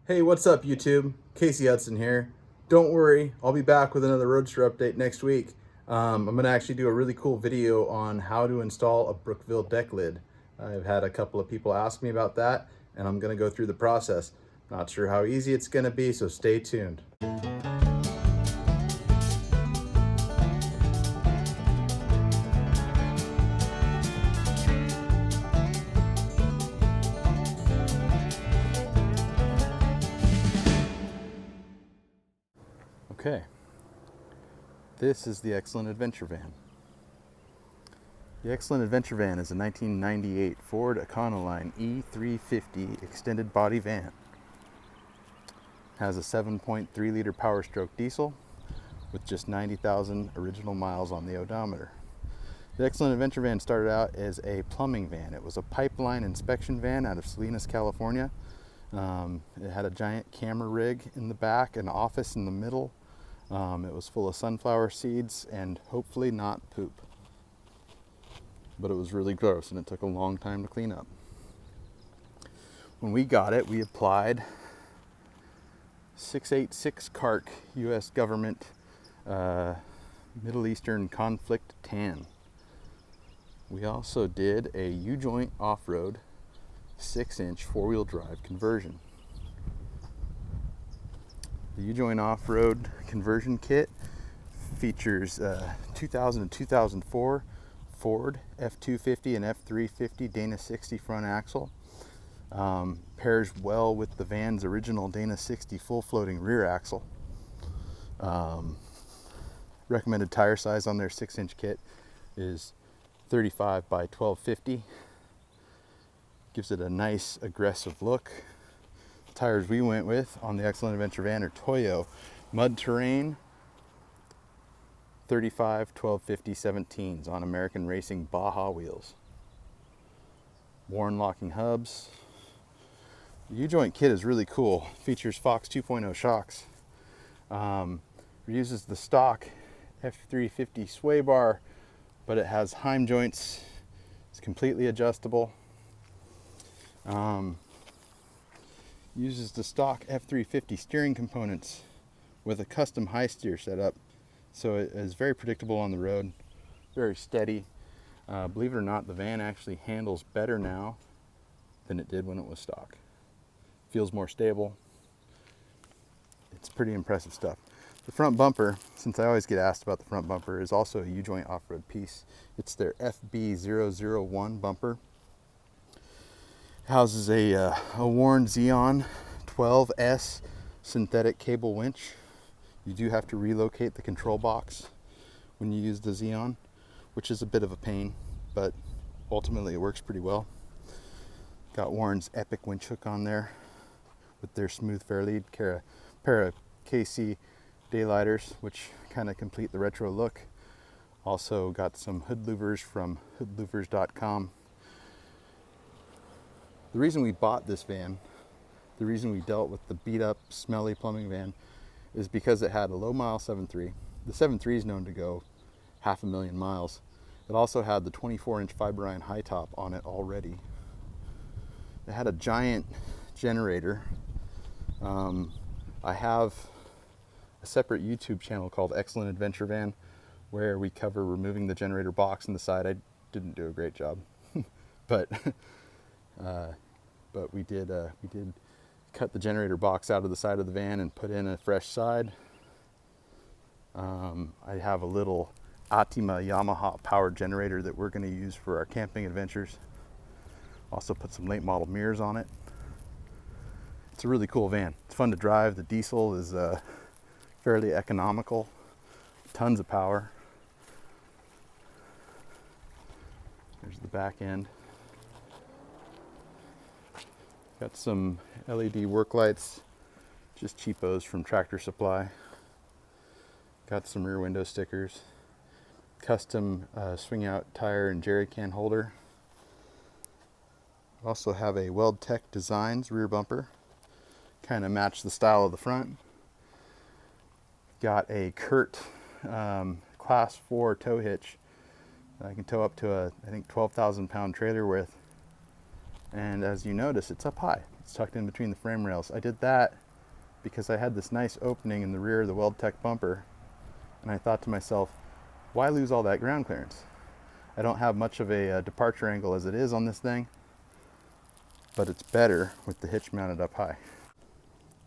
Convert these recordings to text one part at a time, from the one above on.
Hey, what's up YouTube? Casey Hudson here. Don't worry, I'll be back with another Roadster update next week. I'm gonna actually do a really cool video on how to install a Brookville deck lid. I've had a couple of people ask me about that, and I'm gonna go through the process. Not sure how easy it's gonna be, so stay tuned. Okay, this is the Excellent Adventure Van. The Excellent Adventure Van is a 1998 Ford Econoline E-350 extended body van. Has a 7.3 liter Power Stroke diesel with just 90,000 original miles on the odometer. The Excellent Adventure Van started out as a plumbing van. It was a pipeline inspection van out of Salinas, California. It had a giant camera rig in the back, an office in the middle. It was full of sunflower seeds and hopefully not poop. But it was really gross and it took a long time to clean up. When we got it, we applied 686 CARC US government Middle Eastern conflict tan. We also did a U-joint off-road 6-inch four-wheel drive conversion. The U-joint off-road conversion kit features 2000 to 2004 Ford F250 and F350 Dana 60 front axle. Pairs well with the van's original Dana 60 full floating rear axle. Recommended tire size on their 6-inch kit is 35 by 1250. Gives it a nice aggressive look. The tires we went with on the Excellent Adventure Van are Toyo Mud Terrain 35 1250 17s on American Racing Baja wheels. Warren locking hubs. The U-joint kit is really cool. Features Fox 2.0 shocks. Uses the stock F350 sway bar, but it has Heim joints. It's completely adjustable. Uses the stock F350 steering components with a custom high steer setup, so it is very predictable on the road, very steady. Believe it or not, the van actually handles better now than it did when it was stock. Feels more stable. It's pretty impressive stuff. The front bumper, since I always get asked about the front bumper, is also a U-joint off-road piece. It's their FB001 bumper. Houses a Warren Xeon 12S synthetic cable winch. You do have to relocate the control box when you use the Xeon, which is a bit of a pain, but ultimately it works pretty well. Got Warren's Epic winch hook on there with their smooth fair lead, pair of KC daylighters, which kind of complete the retro look. Also got some hood louvers from hoodlouvers.com. The reason we bought this van, the reason we dealt with the beat up, smelly plumbing van, is because it had a low mile 7.3. The 7.3 is known to go 500,000 miles. It also had the 24-inch fiber iron high top on it already. It had a giant generator. I have a separate YouTube channel called Excellent Adventure Van where we cover removing the generator box on the side. I didn't do a great job, but we did cut the generator box out of the side of the van and put in a fresh side. I have a little Atima Yamaha powered generator that we're going to use for our camping adventures. Also put some late model mirrors on it. It's a really cool van. It's fun to drive. The diesel is fairly economical. Tons of power. There's the back end. Got some LED work lights, just cheapos from Tractor Supply. Got some rear window stickers. Custom swing out tire and jerry can holder. Also have a Weld Tech Designs rear bumper. Kind of match the style of the front. Got a Kurt Class 4 tow hitch. I can tow up to a, I think, 12,000 pound trailer with. And as you notice, it's up high. It's tucked in between the frame rails. I did that because I had this nice opening in the rear of the WeldTech bumper, and I thought to myself, why lose all that ground clearance? I don't have much of a departure angle as it is on this thing, but it's better with the hitch mounted up high.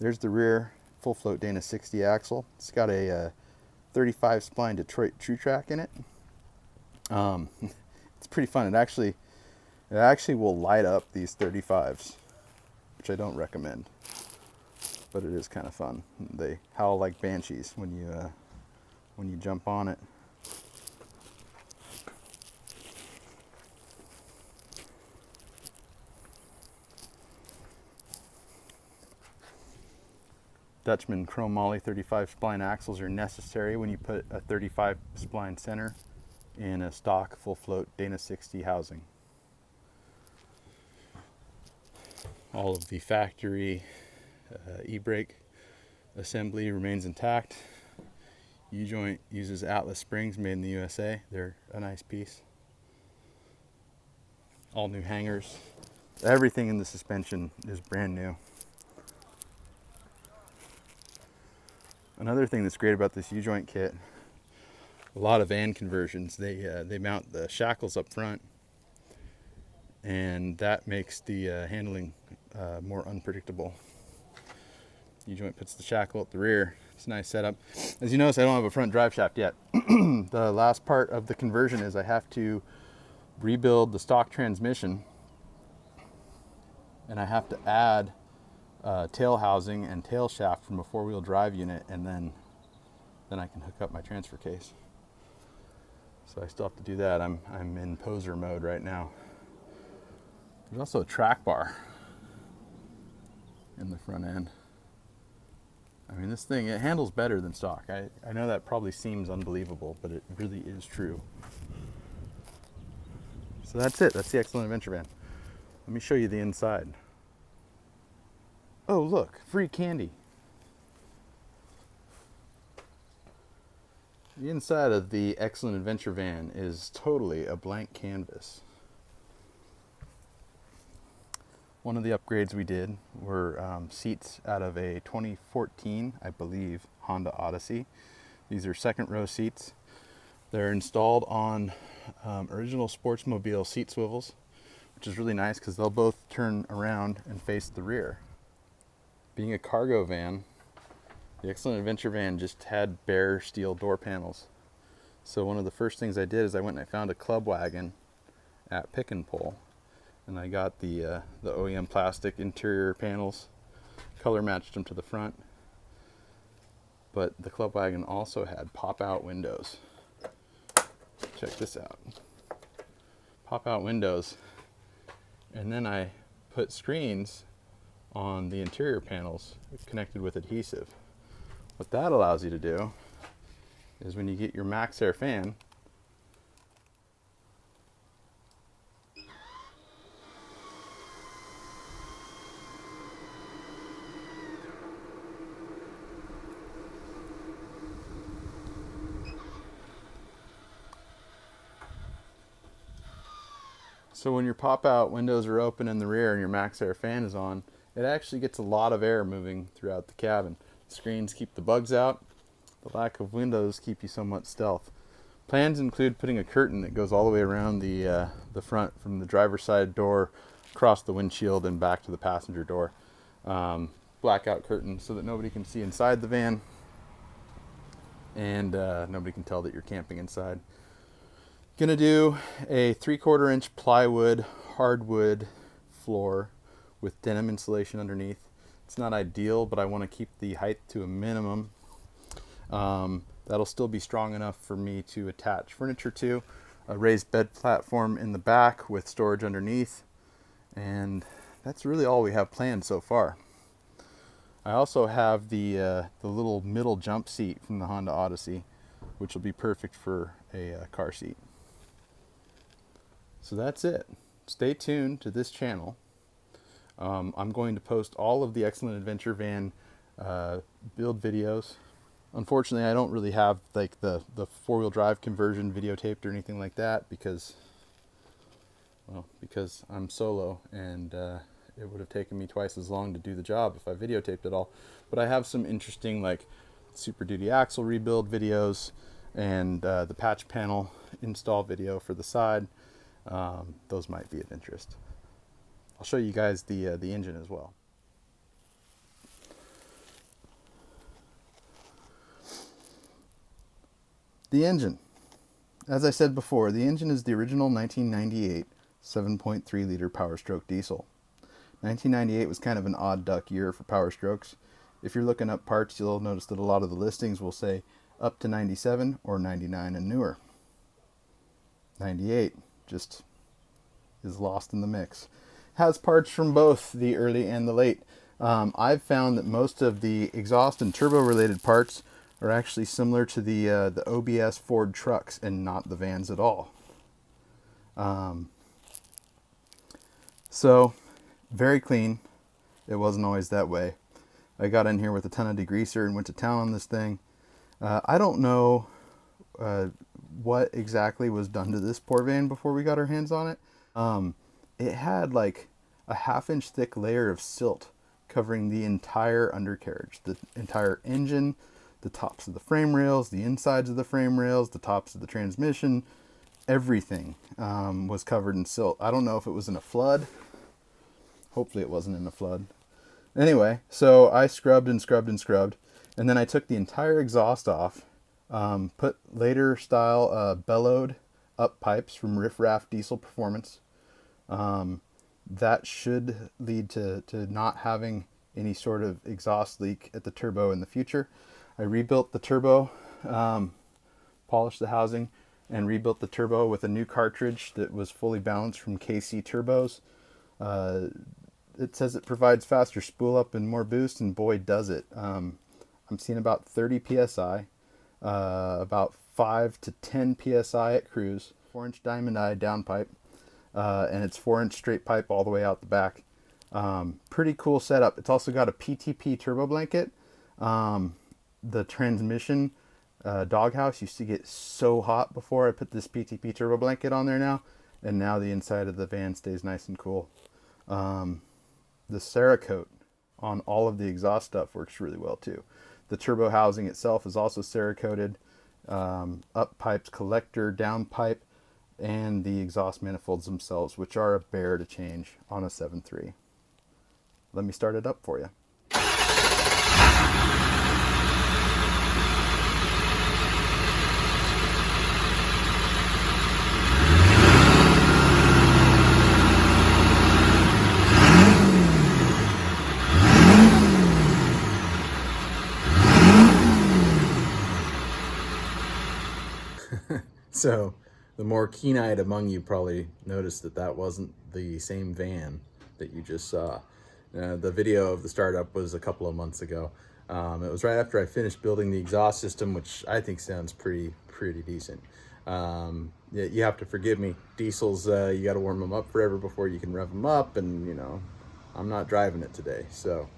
There's the rear full float Dana 60 axle. It's got a 35 spline Detroit True Track in it. It's pretty fun. It actually will light up these 35s, which I don't recommend, but it is kind of fun. They howl like banshees when you jump on it. Dutchman chrome moly 35 spline axles are necessary when you put a 35 spline center in a stock full float Dana 60 housing. All of the factory e-brake assembly remains intact. U-joint uses Atlas springs made in the USA. They're a nice piece. All new hangers. Everything in the suspension is brand new. Another thing that's great about this U-joint kit, a lot of van conversions, they mount the shackles up front, and that makes the handling more unpredictable. U-joint puts the shackle at the rear. It's a nice setup. As you notice, I don't have a front drive shaft yet. The last part of the conversion is I have to rebuild the stock transmission, and I have to add tail housing and tail shaft from a four-wheel drive unit, and then I can hook up my transfer case. So I still have to do that. I'm in poser mode right now. There's also a track bar in the front end. I mean, this thing, it handles better than stock. I know that probably seems unbelievable, but it really is true. So that's it. That's the Excellent Adventure Van. Let me show you the inside. Oh, look, free candy. The inside of the Excellent Adventure Van is totally a blank canvas. One of the upgrades we did were seats out of a 2014, I believe, Honda Odyssey. These are second row seats. They're installed on original Sportsmobile seat swivels, which is really nice because they'll both turn around and face the rear. Being a cargo van, the Excellent Adventure Van just had bare steel door panels. So one of the first things I did is I went and I found a club wagon at Pick and Pull, and I got the OEM plastic interior panels, color matched them to the front. But the club wagon also had pop-out windows. Check this out. Pop-out windows. And then I put screens on the interior panels connected with adhesive. What that allows you to do is when you get your Max Air fan, so when your pop-out windows are open in the rear and your Max Air fan is on, it actually gets a lot of air moving throughout the cabin. Screens keep the bugs out. The lack of windows keep you somewhat stealth. Plans include putting a curtain that goes all the way around the front from the driver's side door, across the windshield, and back to the passenger door. Blackout curtain so that nobody can see inside the van, and nobody can tell that you're camping inside. Gonna do a 3/4 inch plywood hardwood floor with denim insulation underneath. It's not ideal, but I want to keep the height to a minimum. That'll still be strong enough for me to attach furniture to. A raised bed platform in the back with storage underneath, and that's really all we have planned so far. I also have the little middle jump seat from the Honda Odyssey, which will be perfect for a car seat. So that's it. Stay tuned to this channel. I'm going to post all of the Excellent Adventure Van build videos. Unfortunately, I don't really have like the four-wheel drive conversion videotaped or anything like that because I'm solo, and it would have taken me twice as long to do the job if I videotaped it all. But I have some interesting like Super Duty axle rebuild videos and the patch panel install video for the side. Those might be of interest. I'll show you guys the engine as well. The engine. As I said before, the engine is the original 1998 7.3 liter Power Stroke diesel. 1998 was kind of an odd duck year for Power Strokes. If you're looking up parts, you'll notice that a lot of the listings will say up to 97 or 99 and newer. 98 just is lost in the mix. Has parts from both the early and the late. I've found that most of the exhaust and turbo related parts are actually similar to the OBS Ford trucks and not the vans at all. So very clean. It wasn't always that way. I got in here with a ton of degreaser and went to town on this thing. I don't know what exactly was done to this poor van before we got our hands on it. It had like a 1/2 inch thick layer of silt covering the entire undercarriage, the entire engine, the tops of the frame rails, the insides of the frame rails, the tops of the transmission, everything was covered in silt. I don't know if it was in a flood. Hopefully it wasn't in a flood. Anyway, so I scrubbed and scrubbed and scrubbed, and then I took the entire exhaust off, put later style bellowed up pipes from Riff Raff Diesel Performance. That should lead to not having any sort of exhaust leak at the turbo in the future. I rebuilt the turbo, polished the housing, and rebuilt the turbo with a new cartridge that was fully balanced from KC Turbos. It says it provides faster spool up and more boost, and boy does it. I'm seeing about 30 psi, about 5 to 10 psi at cruise, 4-inch diamond eye downpipe, and it's 4-inch straight pipe all the way out the back. Pretty cool setup. It's also got a PTP turbo blanket. The transmission doghouse used to get so hot before I put this PTP turbo blanket on there now, and now the inside of the van stays nice and cool. The Cerakote on all of the exhaust stuff works really well too. The turbo housing itself is also Cerakoted. Up pipes, collector, down pipe, and the exhaust manifolds themselves, which are a bear to change on a 7.3. Let me start it up for you. So the more keen-eyed among you probably noticed that that wasn't the same van that you just saw. The video of the startup was a couple of months ago. It was right after I finished building the exhaust system, which I think sounds pretty decent. You have to forgive me. Diesels, you got to warm them up forever before you can rev them up, and you know, I'm not driving it today, so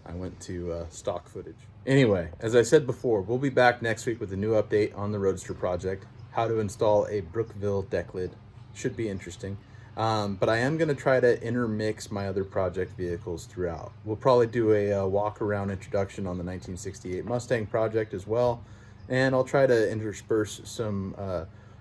I went to stock footage. Anyway, as I said before, we'll be back next week with a new update on the Roadster project. How to install a Brookville deck lid. Should be interesting. But I am going to try to intermix my other project vehicles throughout. We'll probably do a walk-around introduction on the 1968 Mustang project as well. And I'll try to intersperse some,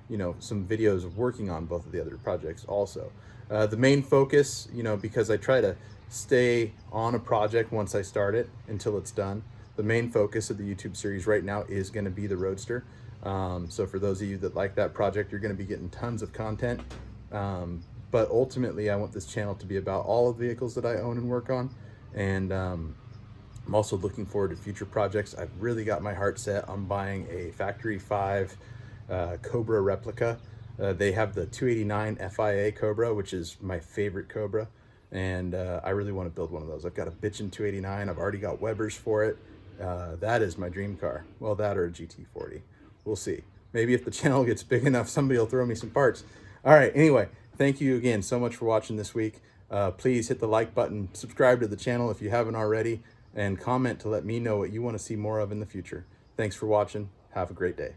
some videos of working on both of the other projects also. The main focus, because I try to stay on a project once I start it until it's done, the main focus of the YouTube series right now is going to be the Roadster. So for those of you that like that project, you're going to be getting tons of content. But ultimately, I want this channel to be about all of the vehicles that I own and work on. And I'm also looking forward to future projects. I've really got my heart set on buying a Factory 5 Cobra replica. They have the 289 FIA Cobra, which is my favorite Cobra. And I really want to build one of those. I've got a bitchin' 289. I've already got Webers for it. That is my dream car. Well, that or a GT40. We'll see. Maybe if the channel gets big enough, somebody will throw me some parts. All right, anyway, thank you again so much for watching this week. Please hit the like button, subscribe to the channel if you haven't already, and comment to let me know what you want to see more of in the future. Thanks for watching. Have a great day.